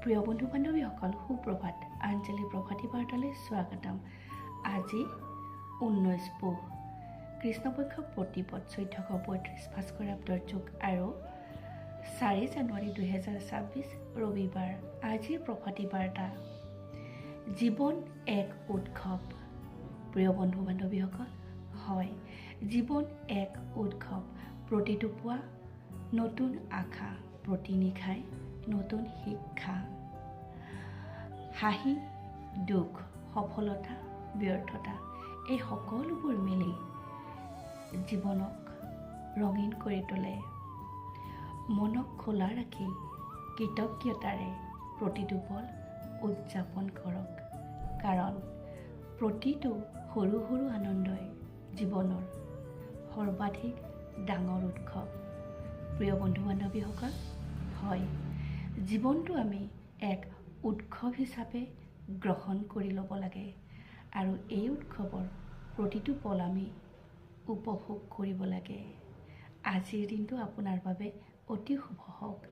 প্ৰিয় বন্ধু বান্ধৱীসকল সুপ্ৰভাত আঞ্জলি প্ৰভাতী বাৰ্তালৈ স্বাগতম। আজি 19 পুহ কৃষ্ণপক্ষ প্ৰতিপদ 1435 ভাস্কৰাব্দৰ যুগ আৰু 4 জানুৱাৰী 2026 ৰবিবাৰ। আজিৰ প্ৰভাতী বাৰ্তা, জীৱন এক উৎসৱ। প্ৰিয় বন্ধু বান্ধৱীসকল, হয়, জীৱন এক উৎসৱ। প্ৰতিটো পুৱা নতুন আশা, প্ৰতি নিশাই নতুন শিক্ষা, হাঁহি, দুখ, সফলতা, ব্যৰ্থতা, এই সকলোবোৰ মিলি জীৱনক ৰঙীন কৰি তোলে। মনক খোলা ৰাখি কৃতজ্ঞতাৰে প্ৰতিটো পল উদযাপন কৰক, কাৰণ প্ৰতিটো সৰু সৰু আনন্দই জীৱনৰ সৰ্বাধিক ডাঙৰ উৎসৱ। প্ৰিয় বন্ধু বান্ধৱীসকল, হয়, জীৱনটো আমি এক উৎসৱ হিচাপে গ্ৰহণ কৰি ল'ব লাগে আৰু এই উৎসৱৰ প্ৰতিটো পল আমি উপভোগ কৰিব লাগে। আজিৰ দিনটো আপোনাৰ বাবে অতি শুভ হওক।